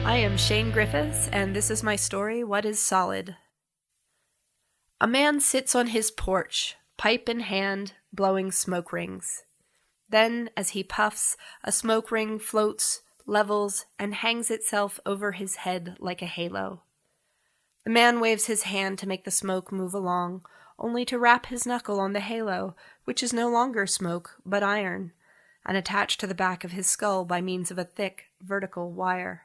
I am Sian Griffiths, and this is my story, What is Solid? A man sits on his porch, pipe in hand, blowing smoke rings. Then, as he puffs, a smoke ring floats, levels, and hangs itself over his head like a halo. The man waves his hand to make the smoke move along, only to rap his knuckle on the halo, which is no longer smoke, but iron, and attached to the back of his skull by means of a thick, vertical wire.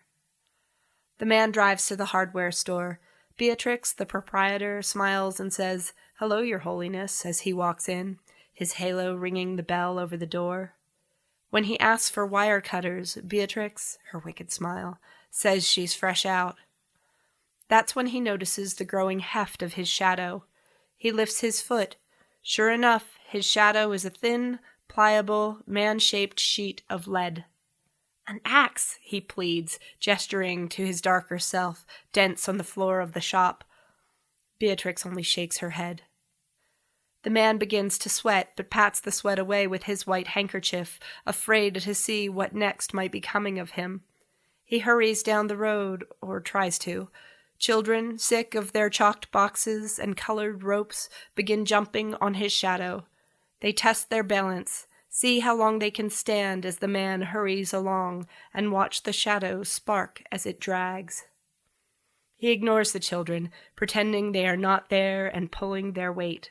The man drives to the hardware store. Beatrix, the proprietor, smiles and says, "Hello, Your Holiness," as he walks in, his halo ringing the bell over the door. When he asks for wire cutters, Beatrix, her wicked smile, says she's fresh out. That's when he notices the growing heft of his shadow. He lifts his foot. Sure enough, his shadow is a thin, pliable, man-shaped sheet of lead. "An axe," he pleads, gesturing to his darker self, dense on the floor of the shop. Beatrix only shakes her head. The man begins to sweat, but pats the sweat away with his white handkerchief, afraid to see what next might be coming of him. He hurries down the road, or tries to. Children, sick of their chalked boxes and colored ropes, begin jumping on his shadow. They test their balance, see how long they can stand as the man hurries along, and watch the shadow spark as it drags. He ignores the children, pretending they are not there and pulling their weight.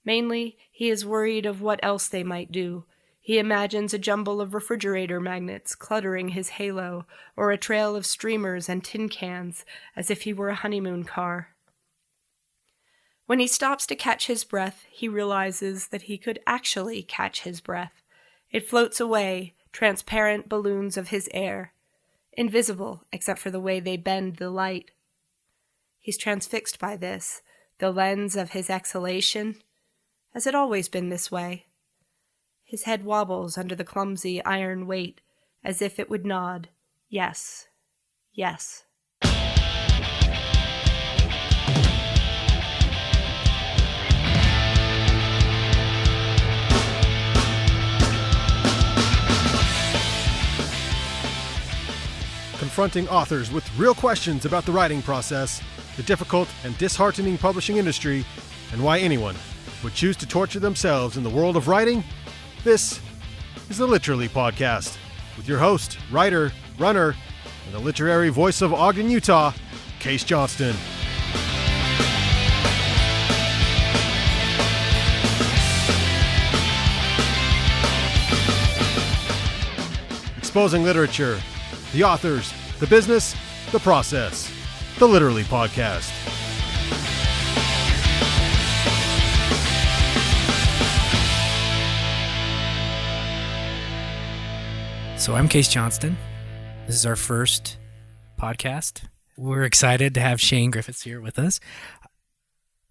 Mainly, he is worried of what else they might do. He imagines a jumble of refrigerator magnets cluttering his halo, or a trail of streamers and tin cans, as if he were a honeymoon car. When he stops to catch his breath, he realizes that he could actually catch his breath. It floats away, transparent balloons of his air, invisible except for the way they bend the light. He's transfixed by this, the lens of his exhalation. Has it always been this way? His head wobbles under the clumsy iron weight, as if it would nod, yes, yes. Confronting authors with real questions about the writing process, the difficult and disheartening publishing industry, and why anyone would choose to torture themselves in the world of writing, this is the Literally Podcast, with your host, writer, runner, and the literary voice of Ogden, Utah, Case Johnston. Exposing literature, the authors, the business, the process. The Literally Podcast. So I'm Case Johnston. This is our first podcast. We're excited to have Sian Griffiths here with us.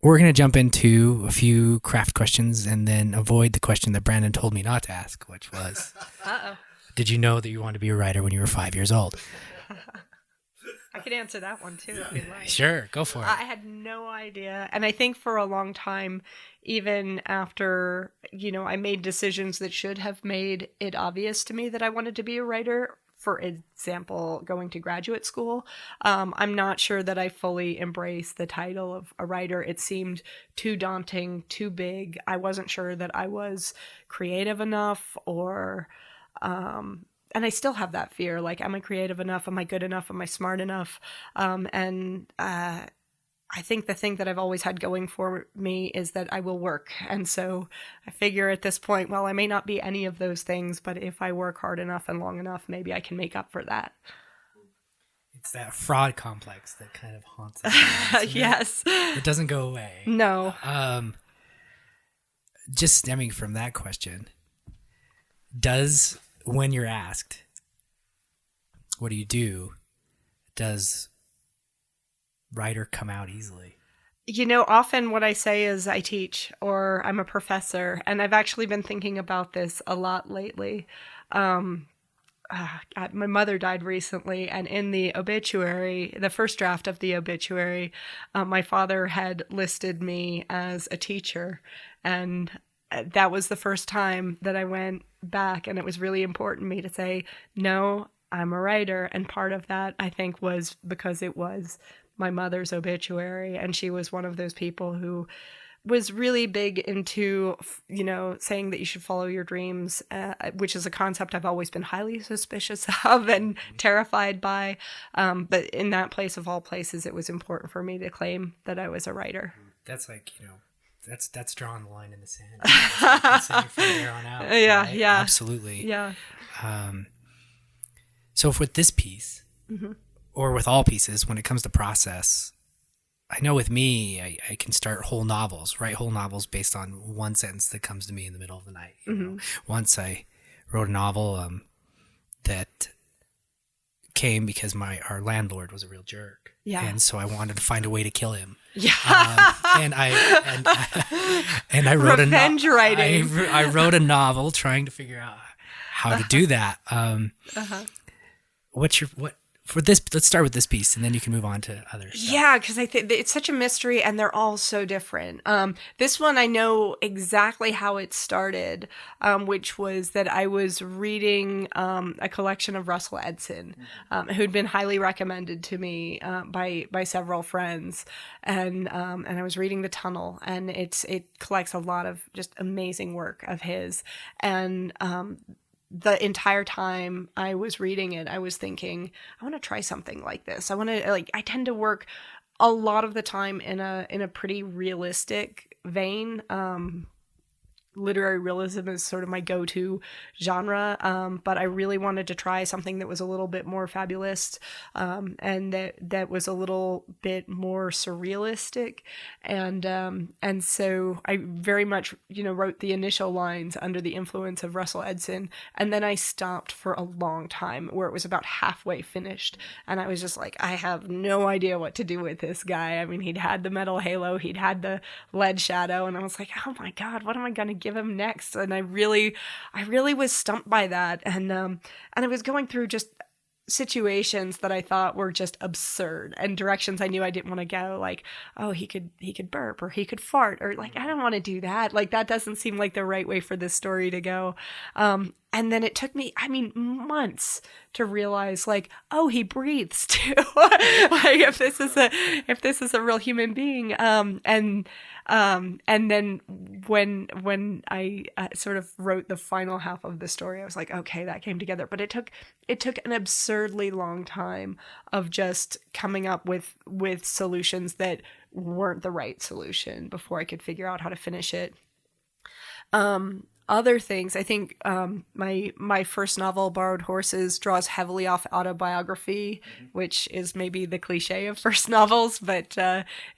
We're going to jump into a few craft questions and then avoid the question that Brandon told me not to ask, which was, did you know that you wanted to be a writer when you were 5 years old? I could answer that one too if you'd like. Sure, go for it. I had no idea. And I think for a long time, even after, I made decisions that should have made it obvious to me that I wanted to be a writer, for example, going to graduate school, I'm not sure that I fully embraced the title of a writer. It seemed too daunting, too big. I wasn't sure that I was creative enough or... and I still have that fear, like, am I creative enough? Am I good enough? Am I smart enough? I think the thing that I've always had going for me is that I will work. And so I figure at this point, well, I may not be any of those things, but if I work hard enough and long enough, maybe I can make up for that. It's that fraud complex that kind of haunts us. Yes. It doesn't go away. No. Just stemming from that question, when you're asked, what do? Does writer come out easily? Often what I say is I teach or I'm a professor, and I've actually been thinking about this a lot lately. My mother died recently, and in the obituary, the first draft of the obituary, my father had listed me as a teacher, and that was the first time that I went back, and it was really important to me to say, no, I'm a writer. And part of that, I think, was because it was my mother's obituary. And she was one of those people who was really big into, saying that you should follow your dreams, which is a concept I've always been highly suspicious of and terrified by. But in that place of all places, it was important for me to claim that I was a writer. That's like, that's drawing the line in the sand. That's from there on out. Yeah, right? yeah. Absolutely. Yeah. So with this piece, or with all pieces, when it comes to process, I know with me, I can start write whole novels based on one sentence that comes to me in the middle of the night. You know? Once I wrote a novel that came because our landlord was a real jerk. Yeah. And so I wanted to find a way to kill him. Yeah. And I wrote revenge writing. I wrote a novel trying to figure out how to do that. For this, let's start with this piece, and then you can move on to other stuff. Yeah, because I think it's such a mystery, and they're all so different. This one, I know exactly how it started, which was that I was reading a collection of Russell Edson, who'd been highly recommended to me by several friends, and I was reading The Tunnel, and it collects a lot of just amazing work of his, and the entire time I was reading it, I was thinking, I want to try something like this. I tend to work a lot of the time in a pretty realistic vein. Literary realism is sort of my go-to genre, but I really wanted to try something that was a little bit more fabulous, and that was a little bit more surrealistic, and so I very much wrote the initial lines under the influence of Russell Edson, and then I stopped for a long time where it was about halfway finished, and I was just like, I have no idea what to do with this guy. I mean, he'd had the metal halo, he'd had the lead shadow, and I was like, oh my God, what am I going to give him next? And I really was stumped by that, and I was going through just situations that I thought were just absurd, and directions I knew I didn't want to go, like, oh, he could burp, or he could fart, or like, I don't want to do that. Like, that doesn't seem like the right way for this story to go. And then it took me, months to realize, like, oh, he breathes too. Like, if this is a real human being. And then when I sort of wrote the final half of the story, I was like, okay, that came together. But it took an absurdly long time of just coming up with solutions that weren't the right solution before I could figure out how to finish it. Other things, I think my first novel, Borrowed Horses, draws heavily off autobiography, which is maybe the cliche of first novels, but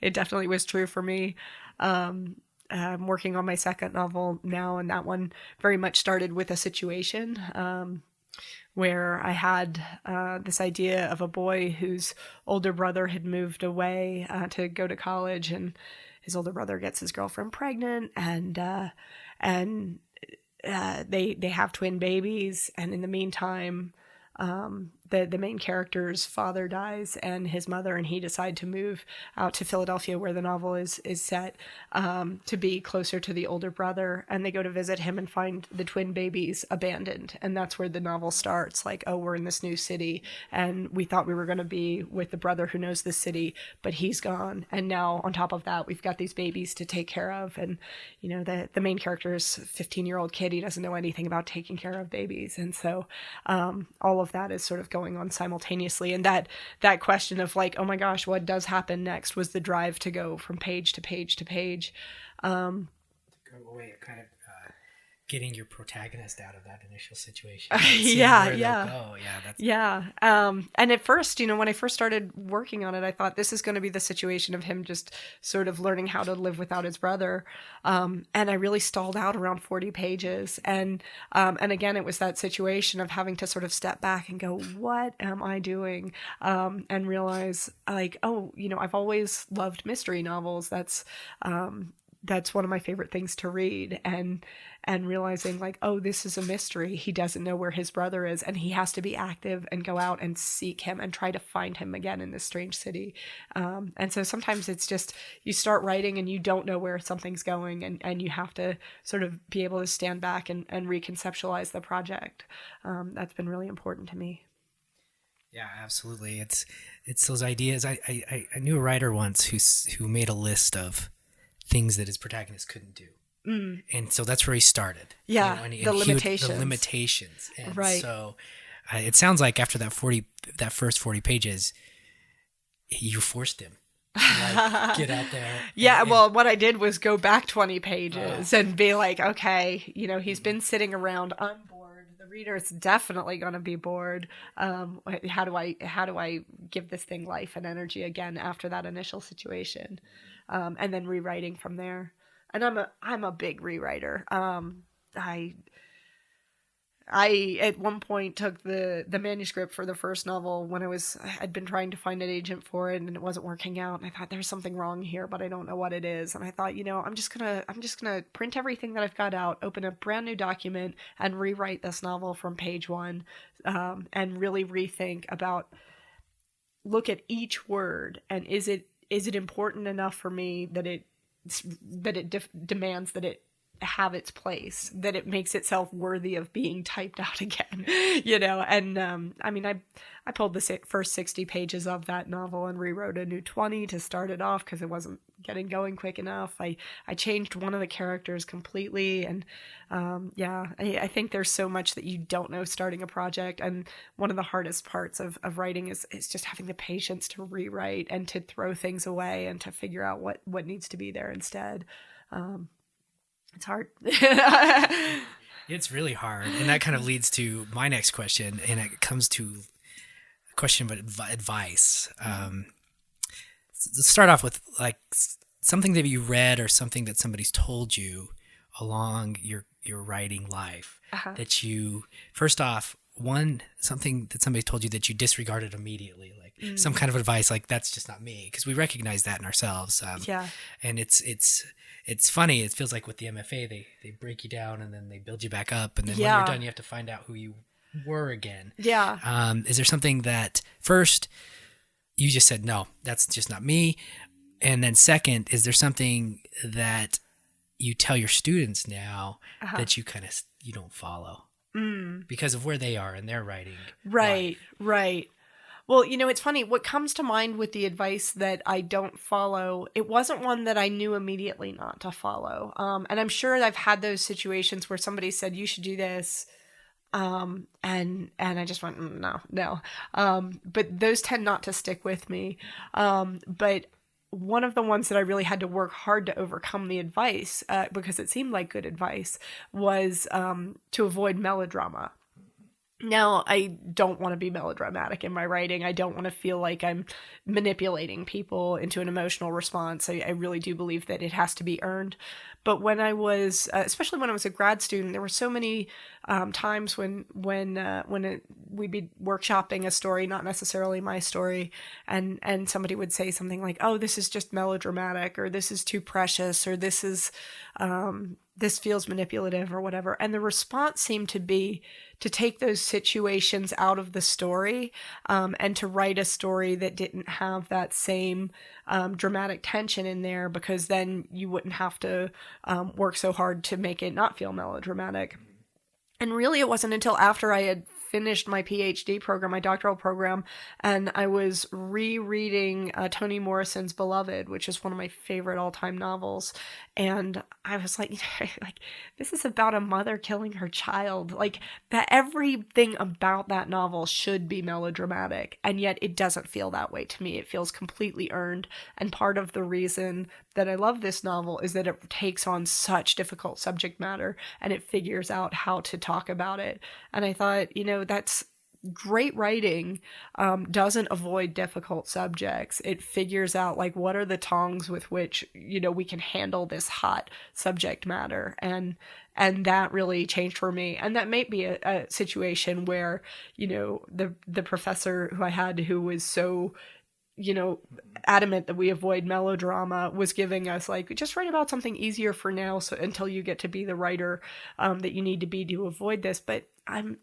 it definitely was true for me. I'm working on my second novel now, and that one very much started with a situation where I had this idea of a boy whose older brother had moved away to go to college, and his older brother gets his girlfriend pregnant, and they have twin babies, and in the meantime, the main character's father dies, and his mother and he decide to move out to Philadelphia, where the novel is set, to be closer to the older brother. And they go to visit him and find the twin babies abandoned. And that's where the novel starts. Like, oh, we're in this new city, and we thought we were going to be with the brother who knows the city, but he's gone. And now on top of that, we've got these babies to take care of. And, the main character's 15-year-old kid, he doesn't know anything about taking care of babies. And so all of that is sort of going on simultaneously, and that question of, like, oh my gosh, what does happen next, was the drive to go from page to page to page. Kind of getting your protagonist out of that initial situation. And at first, when I first started working on it, I thought this is going to be the situation of him just sort of learning how to live without his brother. And I really stalled out around 40 pages. And again, it was that situation of having to sort of step back and go, what am I doing? And realize, like, oh, I've always loved mystery novels. That's one of my favorite things to read, and realizing, like, oh, this is a mystery. He doesn't know where his brother is, and he has to be active and go out and seek him and try to find him again in this strange city. And so sometimes it's just, you start writing and you don't know where something's going, and you have to sort of be able to stand back and reconceptualize the project. That's been really important to me. Yeah, absolutely. It's those ideas. I knew a writer once who made a list of things that his protagonist couldn't do. And so that's where he started. Yeah, you know, and the limitations. The limitations. And right. so it sounds like after that first 40 pages, you forced him to like, get out there. Yeah, well, what I did was go back 20 pages and be like, okay, you know, he's been sitting around unbored. The reader is definitely going to be bored. How do I give this thing life and energy again after that initial situation? And then rewriting from there. And I'm a big rewriter. I at one point took the manuscript for the first novel when I'd been trying to find an agent for it and it wasn't working out. And I thought there's something wrong here, but I don't know what it is. And I thought, you know, I'm just gonna print everything that I've got out, open a brand new document, and rewrite this novel from page one, and really rethink about, look at each word and is it important enough for me that it demands that it have its place, that it makes itself worthy of being typed out again, you know? And, I mean, I pulled the first 60 pages of that novel and rewrote a new 20 to start it off because it wasn't getting going quick enough. I changed one of the characters completely. And, I think there's so much that you don't know starting a project. And one of the hardest parts of writing is just having the patience to rewrite and to throw things away and to figure out what needs to be there instead. It's hard. It's really hard. And that kind of leads to my next question. And it comes to a question about advice. Let's start off with like something that you read or something that somebody's told you along your writing life that you, first off, something that somebody told you that you disregarded immediately, like some kind of advice, like that's just not me, because we recognize that in ourselves. And it's funny. It feels like with the MFA, they break you down and then they build you back up. And then when you're done, you have to find out who you were again. Yeah. Is there something that first you just said, no, that's just not me? And then second, is there something that you tell your students now that you don't follow because of where they are in their writing? Right. Well, you know, it's funny. What comes to mind with the advice that I don't follow, it wasn't one that I knew immediately not to follow. And I'm sure I've had those situations where somebody said, you should do this. And I just went, no. But those tend not to stick with me. But one of the ones that I really had to work hard to overcome the advice, because it seemed like good advice, was to avoid melodrama. Now, I don't want to be melodramatic in my writing. I don't want to feel like I'm manipulating people into an emotional response. I really do believe that it has to be earned. But when I was, especially when I was a grad student, there were so many times when we'd be workshopping a story, not necessarily my story, and somebody would say something like, "Oh, this is just melodramatic," or "This is too precious," or "This is this feels manipulative," or whatever. And the response seemed to be to take those situations out of the story, and to write a story that didn't have that same dramatic tension in there, because then you wouldn't have to work so hard to make it not feel melodramatic. And really, it wasn't until after I had finished my PhD program, my doctoral program, and I was rereading Toni Morrison's Beloved, which is one of my favorite all-time novels. And I was like, this is about a mother killing her child. Like, that everything about that novel should be melodramatic, and yet it doesn't feel that way to me. It feels completely earned. And part of the reason that I love this novel is that it takes on such difficult subject matter and it figures out how to talk about it. And I thought, that's great writing. Doesn't avoid difficult subjects. It figures out what are the tongs with which, we can handle this hot subject matter. And that really changed for me. And that may be a situation where, the professor who I had, who was so adamant that we avoid melodrama, was giving us like, just write about something easier for now, so until you get to be the writer that you need to be to avoid this. But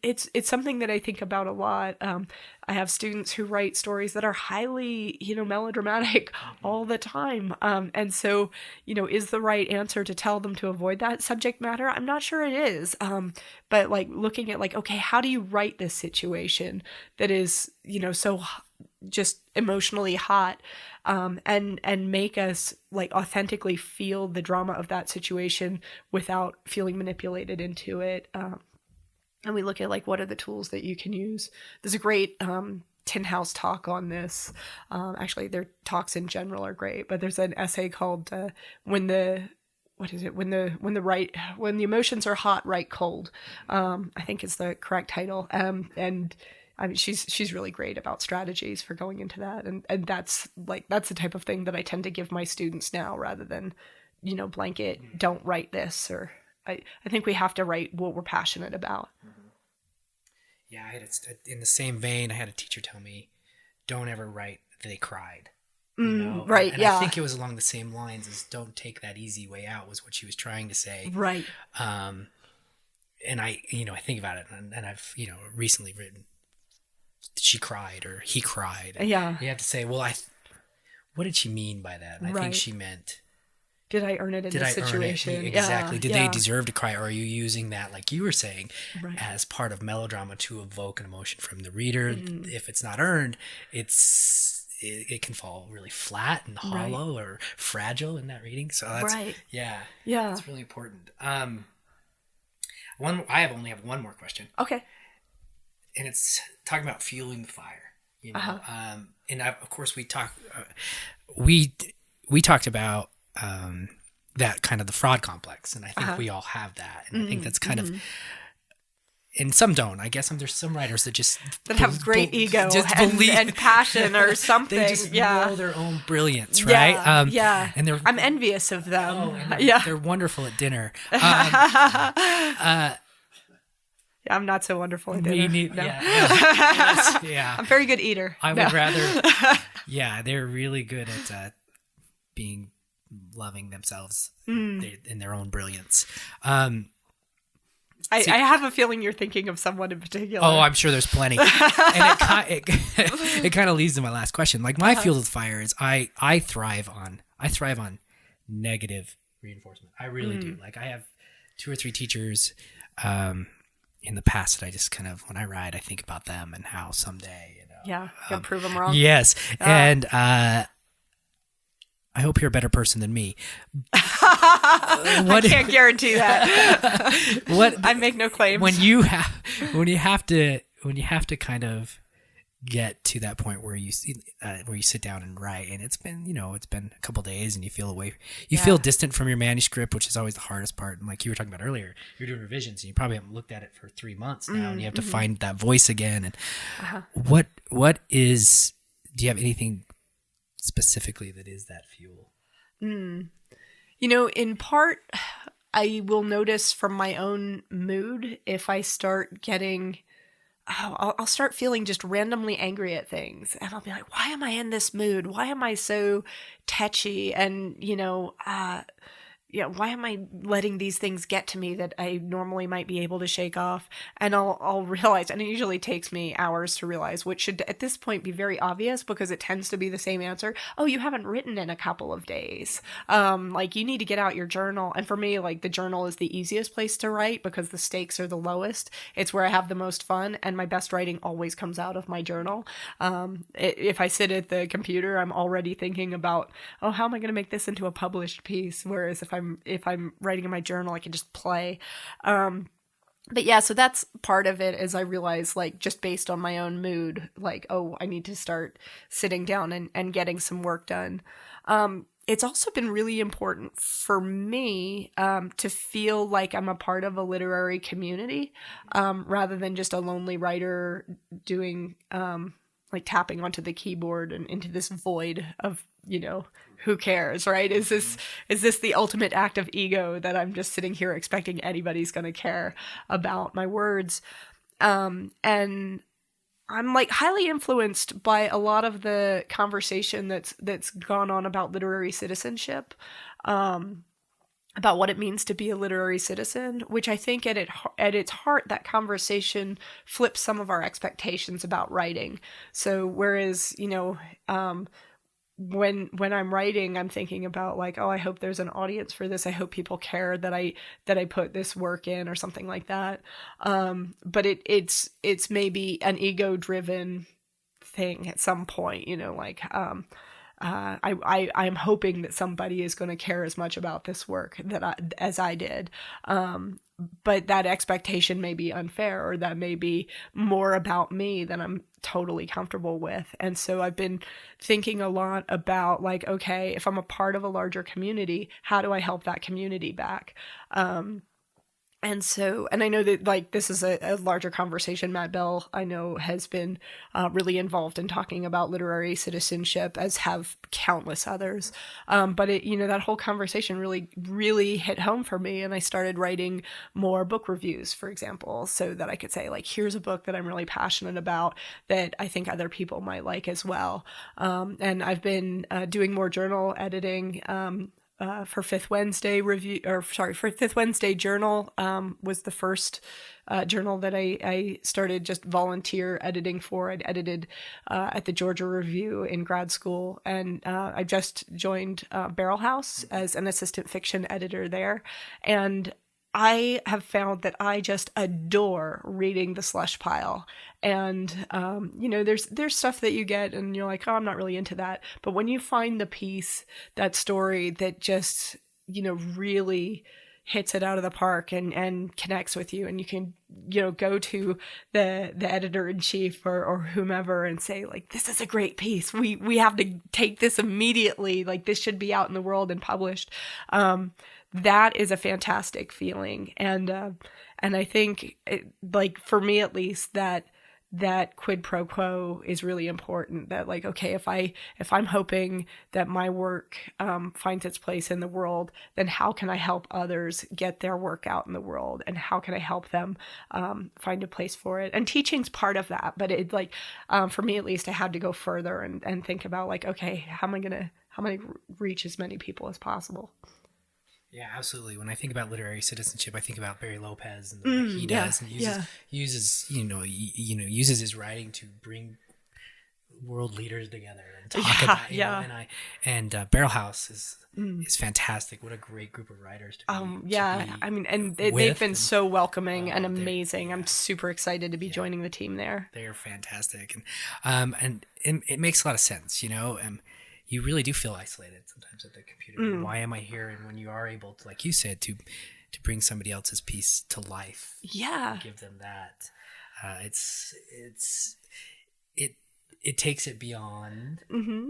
it's something that I think about a lot. I have students who write stories that are highly, melodramatic all the time. And so, is the right answer to tell them to avoid that subject matter? I'm not sure it is. But like looking at like, okay, how do you write this situation that is, so just emotionally hot, and make us like authentically feel the drama of that situation without feeling manipulated into it. And we look at like, what are the tools that you can use? There's a great Tin House talk on this. Actually, their talks in general are great, but there's an essay called when the emotions are hot, write cold. I think is the correct title. And I mean, she's really great about strategies for going into that. And that's the type of thing that I tend to give my students now, rather than, blanket, don't write this, or I think we have to write what we're passionate about. Yeah, in the same vein, I had a teacher tell me, don't ever write they cried. Right, and yeah. I think it was along the same lines as don't take that easy way out, was what she was trying to say. Right. And I think about it, and I've, recently written, she cried or he cried. And yeah. You have to say, well, what did she mean by that? And I think she meant, did I earn it in this situation? Exactly. Yeah, Did they deserve to cry? Or are you using that, like you were saying, right, as part of melodrama to evoke an emotion from the reader? If it's not earned, it can fall really flat and hollow, or fragile in that reading. So that's yeah, it's really important. I only have one more question. Okay. And it's talking about fueling the fire. And of course we talked about that kind of the fraud complex, and I think we all have that, and I think that's kind of, and some don't. I guess there's some writers that have great ego and passion or something. They just know their own brilliance, right? And I'm envious of them. They're wonderful at dinner. I'm not so wonderful at dinner. No. Yeah. I'm a very good eater. I would rather. Yeah, they're really good at loving themselves in their own brilliance. I have a feeling you're thinking of someone in particular. Oh, I'm sure there's plenty. And it kind of leads to my last question. Like my field of fire is I thrive on negative reinforcement. I really do. Like I have 2 or 3 teachers in the past that I just kind of, when I write, I think about them and how someday, you'll prove them wrong. Yes. And I hope you're a better person than me. I can't guarantee that. I make no claims. When you have to kind of get to that point where you sit down and write, and it's been a couple of days, and you feel feel distant from your manuscript, which is always the hardest part. And like you were talking about earlier, you're doing revisions, and you probably haven't looked at it for 3 months now, and you have to find that voice again. And do you have anything specifically that is that fuel? In part, I will notice from my own mood if I start getting, I'll start feeling just randomly angry at things, and I'll be like, why am I in this mood? Why am I so tetchy? And, why am I letting these things get to me that I normally might be able to shake off? And I'll realize, and it usually takes me hours to realize, which should at this point be very obvious because it tends to be the same answer. Oh, you haven't written in a couple of days. Like you need to get out your journal. And for me, like the journal is the easiest place to write because the stakes are the lowest. It's where I have the most fun, and my best writing always comes out of my journal. If I sit at the computer, I'm already thinking about, oh, how am I going to make this into a published piece? Whereas if I'm writing in my journal, I can just play. But yeah, so that's part of it, is I realize, like, just based on my own mood, like, oh, I need to start sitting down and getting some work done. It's also been really important for me to feel like I'm a part of a literary community, rather than just a lonely writer doing, like tapping onto the keyboard and into this void of, who cares, right? Is this the ultimate act of ego that I'm just sitting here expecting anybody's going to care about my words? And I'm like highly influenced by a lot of the conversation that's gone on about literary citizenship, about what it means to be a literary citizen, which I think at its heart, that conversation flips some of our expectations about writing. So whereas, when I'm writing, I'm thinking about like, oh, I hope there's an audience for this. I hope people care that I put this work in or something like that. But it's maybe an ego-driven thing at some point, I'm hoping that somebody is going to care as much about this work as I did. But that expectation may be unfair, or that may be more about me than I'm totally comfortable with. And so I've been thinking a lot about like, okay, if I'm a part of a larger community, how do I help that community back? And I know that like this is a larger conversation. Matt Bell, I know, has been really involved in talking about literary citizenship, as have countless others. But that whole conversation really, really hit home for me. And I started writing more book reviews, for example, so that I could say like, here's a book that I'm really passionate about that I think other people might like as well. And I've been doing more journal editing. For Fifth Wednesday Journal was the first journal that I started just volunteer editing for. I'd edited at the Georgia Review in grad school, and I just joined Barrel House as an assistant fiction editor there. And I have found that I just adore reading the slush pile. And, there's stuff that you get and you're like, oh, I'm not really into that. But when you find the piece, that story that just, really hits it out of the park and connects with you, and you can, go to the editor-in-chief or whomever and say like, this is a great piece. We have to take this immediately. Like, this should be out in the world and published. That is a fantastic feeling. And I think for me, at least, that quid pro quo is really important. That like, okay, if I'm hoping that my work finds its place in the world, then how can I help others get their work out in the world? And how can I help them find a place for it? And teaching's part of that. But it for me, at least, I had to go further and think about like, okay, how am I going to reach as many people as possible? Yeah, absolutely. When I think about literary citizenship, I think about Barry Lopez and the work he does, and uses his writing to bring world leaders together and talk about and Barrel House is fantastic. What a great group of writers to be they've been so welcoming and amazing. I'm super excited to be joining the team there. They're fantastic, and it makes a lot of sense. You really do feel isolated sometimes at the computer. Why am I here? And when you are able to, like you said, to bring somebody else's piece to life, give them that, it takes it beyond. Mm-hmm.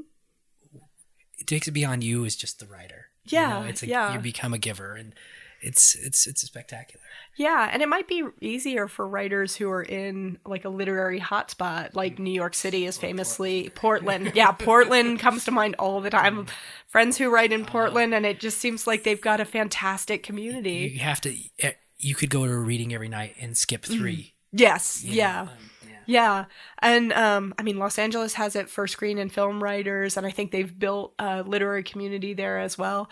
It takes it beyond you as just the writer. Yeah, you become a giver, and it's spectacular. Yeah, and it might be easier for writers who are in like a literary hotspot, like New York City is famously Portland. Yeah, Portland comes to mind all the time. Friends who write in Portland, and it just seems like they've got a fantastic community. You could go to a reading every night and skip 3. Yes, yeah. And Los Angeles has it for screen and film writers, and I think they've built a literary community there as well.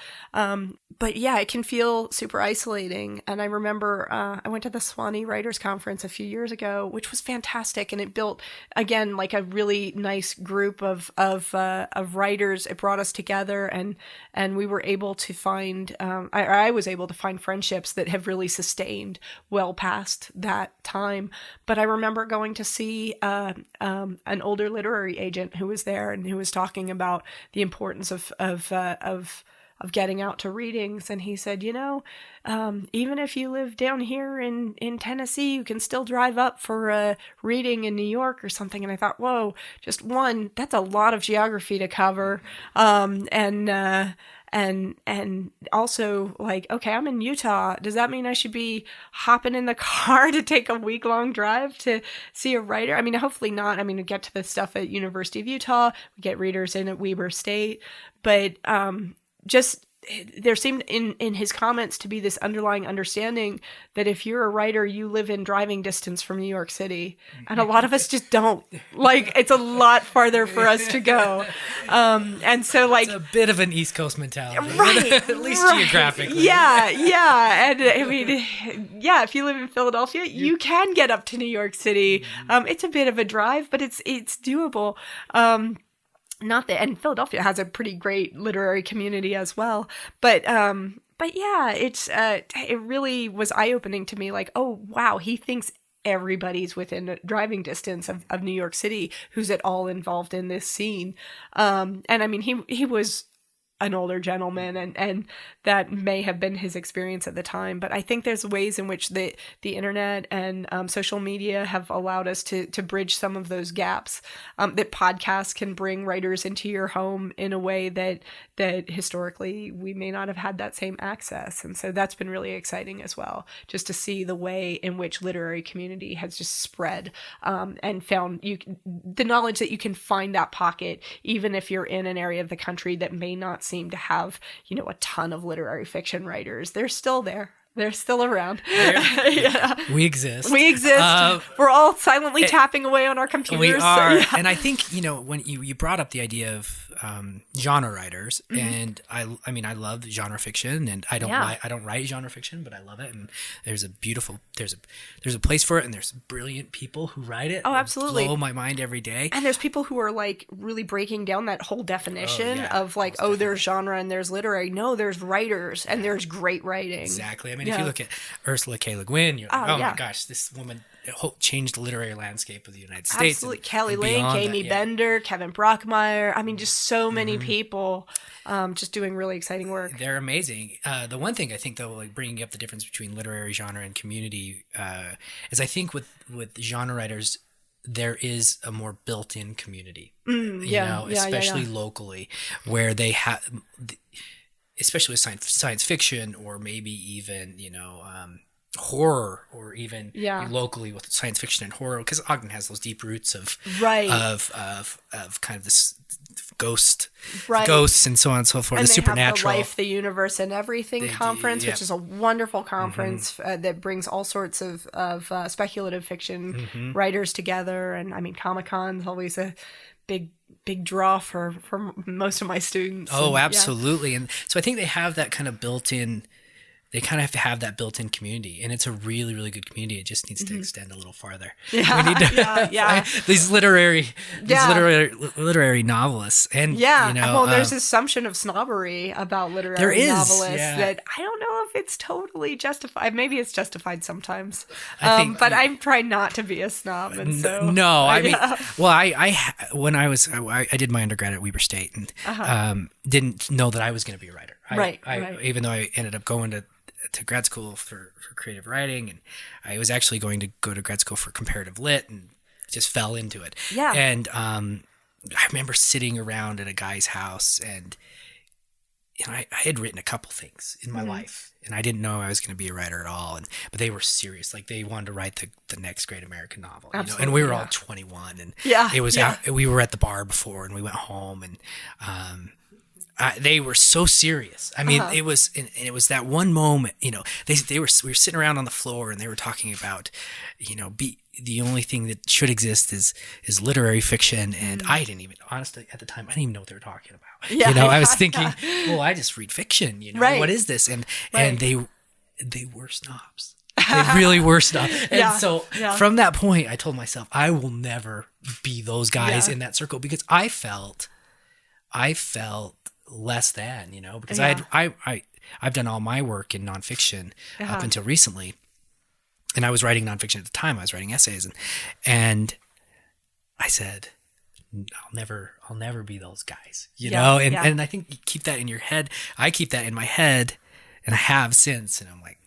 But yeah, it can feel super isolating. And I remember I went to the Swanee Writers Conference a few years ago, which was fantastic, and it built again like a really nice group of writers. It brought us together, and we were able to find I was able to find friendships that have really sustained well past that time. But I remember going to see an older literary agent who was there and who was talking about the importance of getting out to readings. And he said, even if you live down here in Tennessee, you can still drive up for a reading in New York or something. And I thought, whoa, just one, that's a lot of geography to cover. And also like, okay, I'm in Utah. Does that mean I should be hopping in the car to take a week-long drive to see a writer? I mean, hopefully not. We get to the stuff at University of Utah. We get readers in at Weber State. But just there seemed in his comments to be this underlying understanding that if you're a writer, you live in driving distance from New York City. And a lot of us just don't. Like, it's a lot farther for us to go. And so, like... It's a bit of an East Coast mentality. Right. At least geographically. Yeah. And I mean, yeah, if you live in Philadelphia, you can get up to New York City. It's a bit of a drive, but it's doable. And Philadelphia has a pretty great literary community as well. But yeah, it really was eye-opening to me. Like, oh, wow, he thinks everybody's within a driving distance of New York City who's at all involved in this scene. And I mean, he was an older gentleman, and that may have been his experience at the time. But I think there's ways in which the internet and social media have allowed us to bridge some of those gaps, that podcasts can bring writers into your home in a way that historically we may not have had that same access. And so that's been really exciting as well, just to see the way in which literary community has just spread, and found the knowledge that you can find that pocket, even if you're in an area of the country that may not seem to have, a ton of literary fiction writers. They're still there. They're still around. Yeah. We exist. We're all silently tapping away on our computers. We are. So, and I think, when you brought up the idea of genre writers, and I mean, I love genre fiction, and I don't write genre fiction, but I love it. And there's a place for it, and there's brilliant people who write it. Oh, absolutely. Blow my mind every day. And there's people who are like really breaking down that whole definition of like, there's genre and there's literary. No, there's writers and there's great writing. Exactly. I mean, if you look at Ursula K. Le Guin, you're like, my gosh, this woman changed the literary landscape of the United States. Absolutely. Kelly Link, Amy Bender, Kevin Brockmeyer. I mean, just so many people just doing really exciting work. They're amazing. The one thing I think, though, like bringing up the difference between literary genre and community, is I think with genre writers, there is a more built-in community, especially locally, where they have... especially with science fiction, or maybe even, horror, or even locally with science fiction and horror, because Ogden has those deep roots of kind of this ghosts and so on and so forth, and the supernatural. Have the Life, the Universe, and Everything conference, which is a wonderful conference that brings all sorts of speculative fiction writers together. And I mean, Comic-Con's always a big draw for most of my students. Oh, absolutely. And so I think they have that kind of built-in, they kind of have to have that built-in community, and it's a really, really good community. It just needs to extend a little farther. Yeah, we need to these literary novelists, and there's this assumption of snobbery about literary novelists that I don't know if it's totally justified. Maybe it's justified sometimes, but I'm trying not to be a snob, and so when I did my undergrad at Weber State, and didn't know that I was going to be a writer. Even though I ended up going to grad school for creative writing, and I was actually going to go to grad school for comparative lit, and just fell into it. Yeah. And I remember sitting around at a guy's house, and I had written a couple things in my life, and I didn't know I was going to be a writer at all. But they were serious. Like, they wanted to write the next great American novel. And we were all 21, and it was we were at the bar before, and we went home, and they were so serious. I mean, it was that one moment. We were sitting around on the floor, and they were talking about, the only thing that should exist is literary fiction, and I didn't even, honestly, at the time, I didn't even know what they were talking about. Yeah, I was thinking, well, I just read fiction. What is this? And they were snobs. They really were snobs. And so from that point, I told myself, I will never be those guys in that circle, because I felt less than, because I've done all my work in nonfiction up until recently, and I was writing nonfiction at the time. I was writing essays, and I said, I'll never be those guys, and I think you keep that in your head. I keep that in my head, and I have since, and I'm like,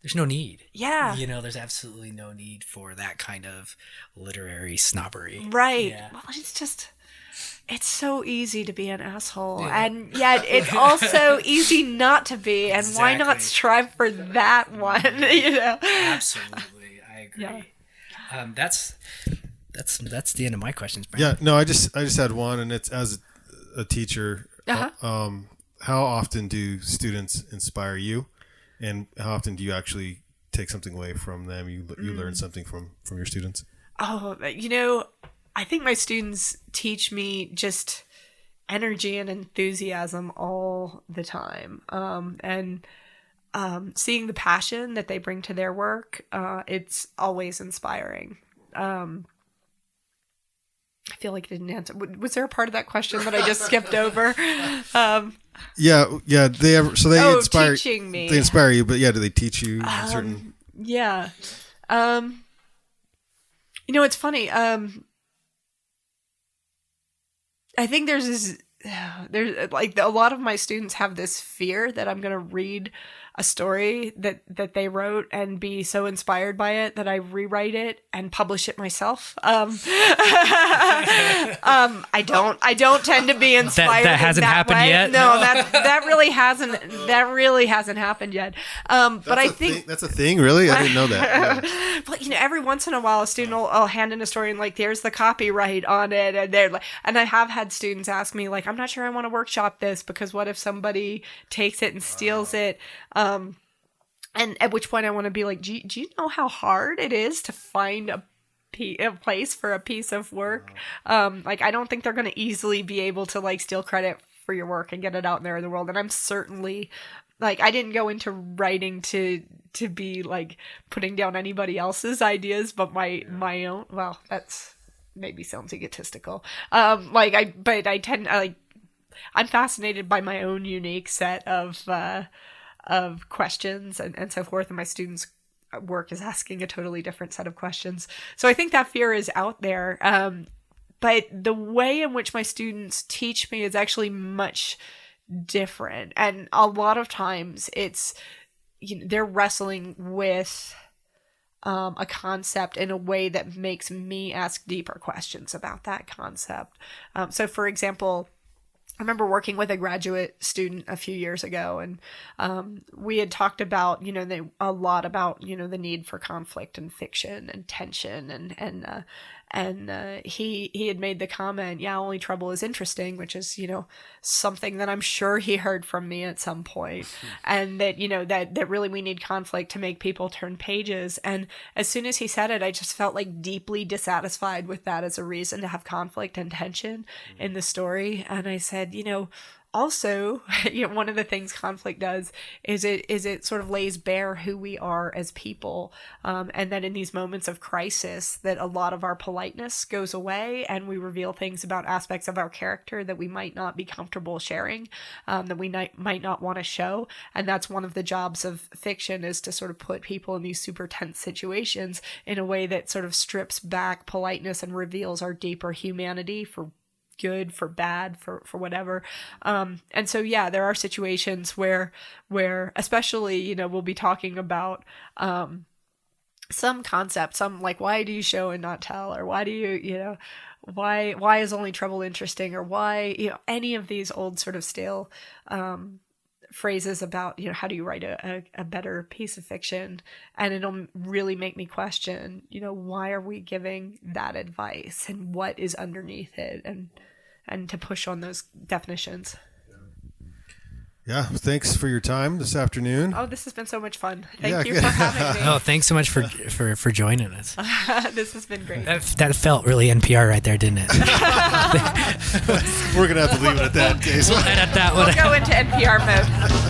there's no need. Yeah. There's absolutely no need for that kind of literary snobbery. Right. Yeah. Well, it's so easy to be an asshole, and yet it's also easy not to be. And why not strive for that one? Absolutely, I agree. Yeah. That's the end of my questions, Brandon. Yeah, no, I just had one, and it's as a teacher. how often do students inspire you, and how often do you actually take something away from them? You learn something from your students? Oh, I think my students teach me just energy and enthusiasm all the time. And seeing the passion that they bring to their work, it's always inspiring. I feel like I didn't answer. Was there a part of that question that I just skipped over? Yeah. They inspire. Teaching me. They inspire you, but yeah, do they teach you certain? Yeah. It's funny. I think there's like a lot of my students have this fear that I'm going to read a story that they wrote and be so inspired by it that I rewrite it and publish it myself. I don't tend to be inspired. That hasn't happened yet. No, that really hasn't happened yet. But I think that's a thing. Really, I didn't know that. Yeah. But every once in a while, a student will hand in a story and like, there's the copyright on it, and they're like, and I have had students ask me like, I'm not sure I want to workshop this because what if somebody takes it and steals it? And at which point I want to be like, do you know how hard it is to find a place for a piece of work? Like, I don't think they're going to easily be able to like steal credit for your work and get it out there in the world. And I'm certainly like, I didn't go into writing to be like putting down anybody else's ideas, but my own. Well, that's maybe sounds egotistical. I'm fascinated by my own unique set of questions and so forth, and my students' work is asking a totally different set of questions. So I think that fear is out there, but the way in which my students teach me is actually much different, and a lot of times it's they're wrestling with a concept in a way that makes me ask deeper questions about that concept. So for example, I remember working with a graduate student a few years ago, and we had talked about, a lot about, the need for conflict and fiction and tension, and he had made the comment, yeah, only trouble is interesting, which is, something that I'm sure he heard from me at some point, and that, that really we need conflict to make people turn pages. And as soon as he said it, I just felt like deeply dissatisfied with that as a reason to have conflict and tension in the story. And I said, also, one of the things conflict does is it sort of lays bare who we are as people, and that in these moments of crisis, that a lot of our politeness goes away, and we reveal things about aspects of our character that we might not be comfortable sharing, that we might not want to show. And that's one of the jobs of fiction, is to sort of put people in these super tense situations in a way that sort of strips back politeness and reveals our deeper humanity, for good, for bad, for whatever. And so, yeah, there are situations where especially, we'll be talking about some concept, some like, why do you show and not tell? Or why do you, why is only trouble interesting? Or why, any of these old sort of stale phrases about, how do you write a better piece of fiction? And it'll really make me question, why are we giving that advice, and what is underneath it, and to push on those definitions. Yeah, thanks for your time this afternoon. Oh, this has been so much fun. Thank you for having me. Oh, thanks so much for joining us. This has been great. That felt really NPR right there, didn't it? We're going to have to leave it at that, Case. We'll edit that one. We'll go into NPR mode.